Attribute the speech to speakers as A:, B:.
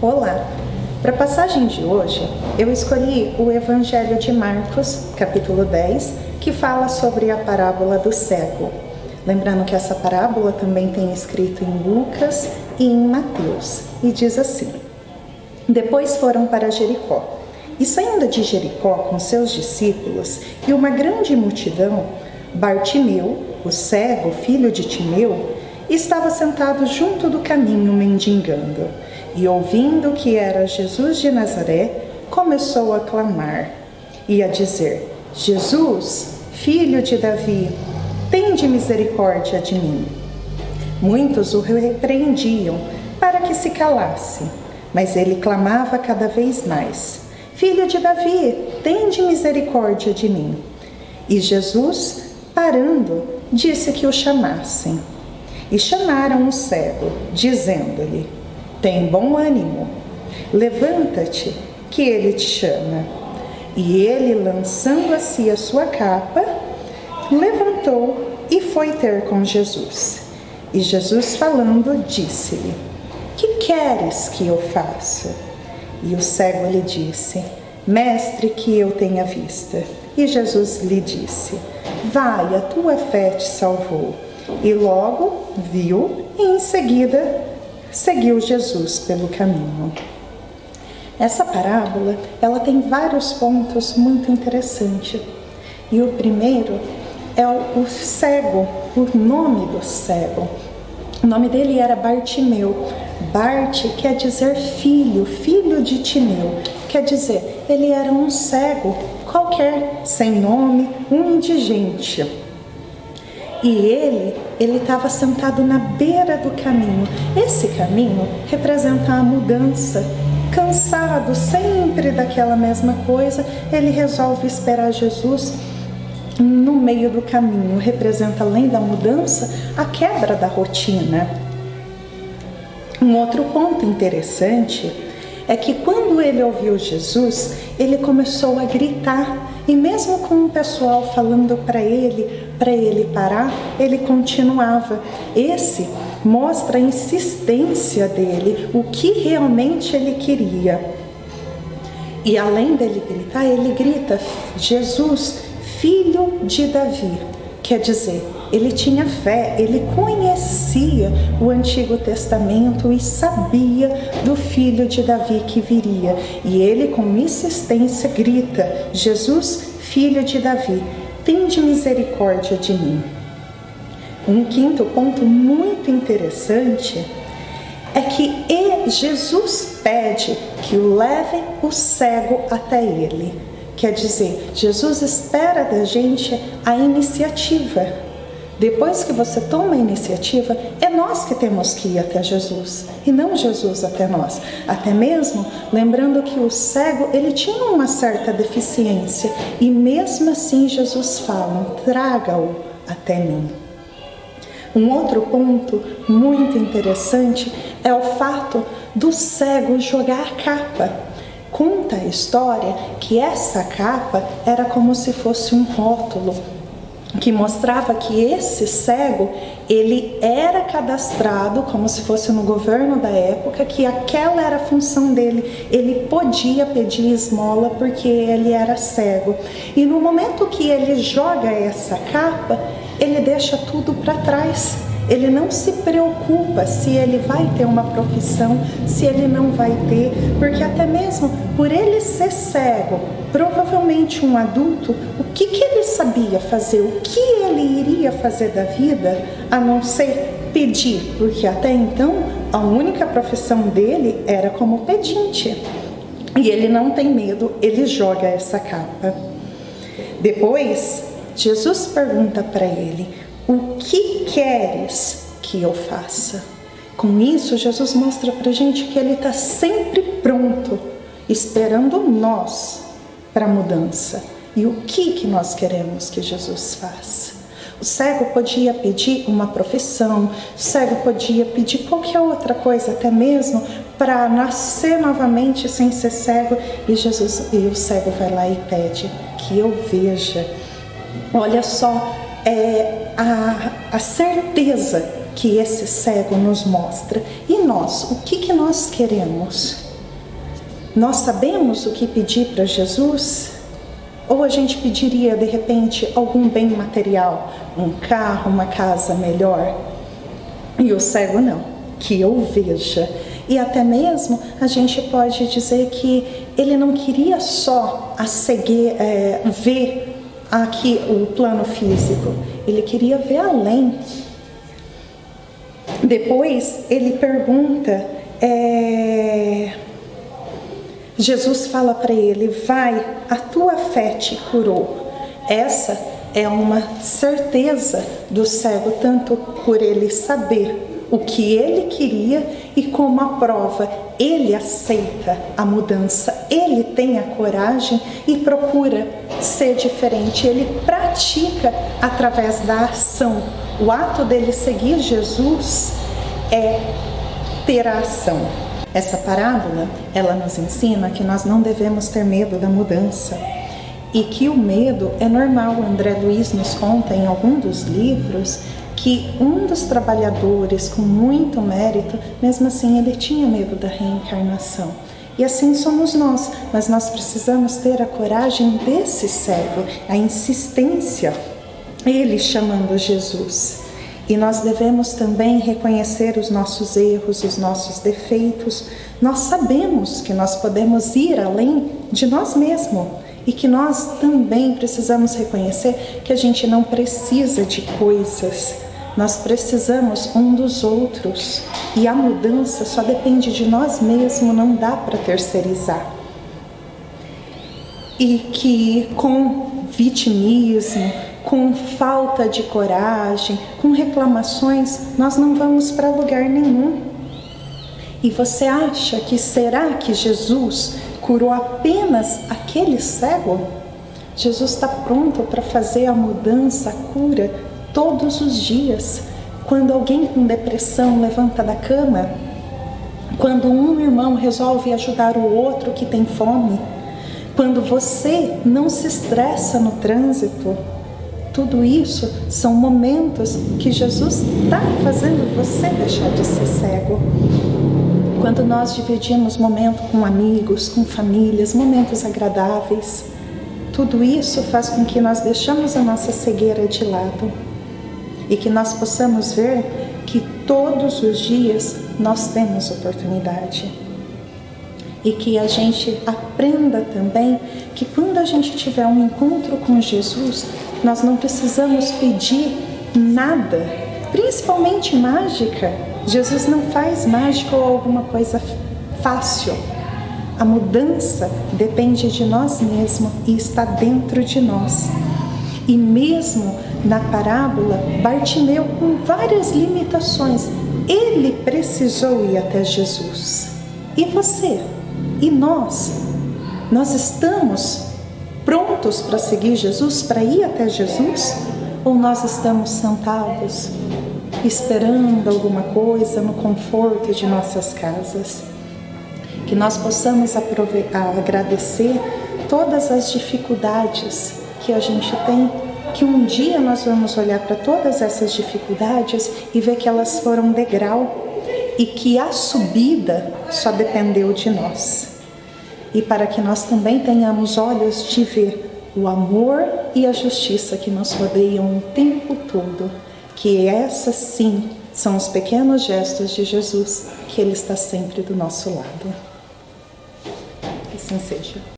A: Olá! Para a passagem de hoje, eu escolhi o Evangelho de Marcos, capítulo 10, que fala sobre a parábola do cego. Lembrando que essa parábola também tem escrito em Lucas e em Mateus, e diz assim: Depois foram para Jericó, e saindo de Jericó com seus discípulos e uma grande multidão, Bartimeu, o cego, filho de Timeu, estava sentado junto do caminho mendigando, e ouvindo que era Jesus de Nazaré, começou a clamar e a dizer: Jesus, filho de Davi, tende misericórdia de mim. Muitos o repreendiam para que se calasse, mas ele clamava cada vez mais: Filho de Davi, tende misericórdia de mim. E Jesus, parando, disse que o chamassem. E chamaram o cego, dizendo-lhe: Tem bom ânimo, levanta-te, que ele te chama. E ele, lançando a si a sua capa, levantou e foi ter com Jesus. E Jesus, falando, disse-lhe: Que queres que eu faça? E o cego lhe disse: Mestre, que eu tenha vista. E Jesus lhe disse: Vai, a tua fé te salvou. E logo viu e em seguida seguiu Jesus pelo caminho. Essa parábola, ela tem vários pontos muito interessantes. E o primeiro é o cego, o nome do cego. O nome dele era Bartimeu. Bart quer dizer filho, filho de Timeu. Quer dizer, ele era um cego qualquer, sem nome, um indigente. E ele estava sentado na beira do caminho. Esse caminho representa a mudança. Cansado sempre daquela mesma coisa, ele resolve esperar Jesus no meio do caminho. Representa, além da mudança, a quebra da rotina. Um outro ponto interessante é que quando ele ouviu Jesus, ele começou a gritar. E mesmo com o pessoal falando para ele parar, ele continuava. Esse mostra a insistência dele, o que realmente ele queria. E além dele gritar, ele grita: Jesus, filho de Davi. Quer dizer, ele tinha fé, ele conhecia o Antigo Testamento e sabia do filho de Davi que viria. E ele, com insistência, grita: Jesus, filho de Davi, tende misericórdia de mim. Um quinto ponto muito interessante é que Jesus pede que o levem o cego até ele. Quer dizer, Jesus espera da gente a iniciativa. Depois que você toma a iniciativa, é nós que temos que ir até Jesus, e não Jesus até nós. Até mesmo lembrando que o cego, ele tinha uma certa deficiência, e mesmo assim Jesus fala: traga-o até mim. Um outro ponto muito interessante é o fato do cego jogar a capa. Conta a história que essa capa era como se fosse um rótulo que mostrava que esse cego, ele era cadastrado como se fosse no governo da época, que aquela era a função dele. Ele podia pedir esmola porque ele era cego. E no momento que ele joga essa capa, ele deixa tudo para trás. Ele não se preocupa se ele vai ter uma profissão, se ele não vai ter, porque até mesmo por ele ser cego, provavelmente um adulto, o que ele sabia fazer, o que ele iria fazer da vida, a não ser pedir, porque até então a única profissão dele era como pedinte. E ele não tem medo, ele joga essa capa. Depois, Jesus pergunta para ele: O que queres que eu faça? Com isso, Jesus mostra para a gente que ele está sempre pronto, esperando nós para a mudança. E o que nós queremos que Jesus faça? O cego podia pedir uma profissão, o cego podia pedir qualquer outra coisa, até mesmo para nascer novamente sem ser cego. E o cego vai lá e pede que eu veja. Olha só, a certeza que esse cego nos mostra. E nós, o que nós queremos? nós sabemos o que pedir para Jesus? Ou a gente pediria, de repente, algum bem material, um carro, uma casa melhor? E o cego não, que eu veja. E até mesmo a gente pode dizer que ele não queria só ver aqui o plano físico, ele queria ver além. Depois ele pergunta, Jesus fala para ele: vai, a tua fé te curou. Essa é uma certeza do cego, tanto por ele saber o que ele queria e como a prova, ele aceita a mudança, ele tem a coragem e procura ser diferente, ele pratica através da ação. O ato dele seguir Jesus é ter a ação. Essa parábola, ela nos ensina que nós não devemos ter medo da mudança e que o medo é normal. O André Luiz nos conta em algum dos livros que um dos trabalhadores com muito mérito, mesmo assim ele tinha medo da reencarnação. E assim somos nós, mas nós precisamos ter a coragem desse cego, a insistência, ele chamando Jesus. E nós devemos também reconhecer os nossos erros, os nossos defeitos. Nós sabemos que nós podemos ir além de nós mesmos e que nós também precisamos reconhecer que a gente não precisa de coisas. Nós precisamos um dos outros e a mudança só depende de nós mesmos, não dá para terceirizar. E que com vitimismo, com falta de coragem, com reclamações, nós não vamos para lugar nenhum. E você acha que será que Jesus curou apenas aquele cego? Jesus está pronto para fazer a mudança, a cura todos os dias. Quando alguém com depressão levanta da cama, quando um irmão resolve ajudar o outro que tem fome, quando você não se estressa no trânsito, tudo isso são momentos que Jesus está fazendo você deixar de ser cego. Quando nós dividimos momento com amigos, com famílias, momentos agradáveis, tudo isso faz com que nós deixamos a nossa cegueira de lado e que nós possamos ver que todos os dias nós temos oportunidade. E que a gente aprenda também que quando a gente tiver um encontro com Jesus, nós não precisamos pedir nada, principalmente mágica. Jesus não faz mágica ou alguma coisa fácil. A mudança depende de nós mesmos e está dentro de nós. E mesmo na parábola, Bartimeu, com várias limitações, ele precisou ir até Jesus. E você? E nós? Nós estamos prontos para seguir Jesus, para ir até Jesus? Ou nós estamos sentados, esperando alguma coisa no conforto de nossas casas? Que nós possamos agradecer todas as dificuldades que a gente tem, que um dia nós vamos olhar para todas essas dificuldades e ver que elas foram degrau e que a subida só dependeu de nós. E para que nós também tenhamos olhos de ver o amor e a justiça que nos rodeiam o tempo todo, que essas sim são os pequenos gestos de Jesus, que Ele está sempre do nosso lado. Que assim seja.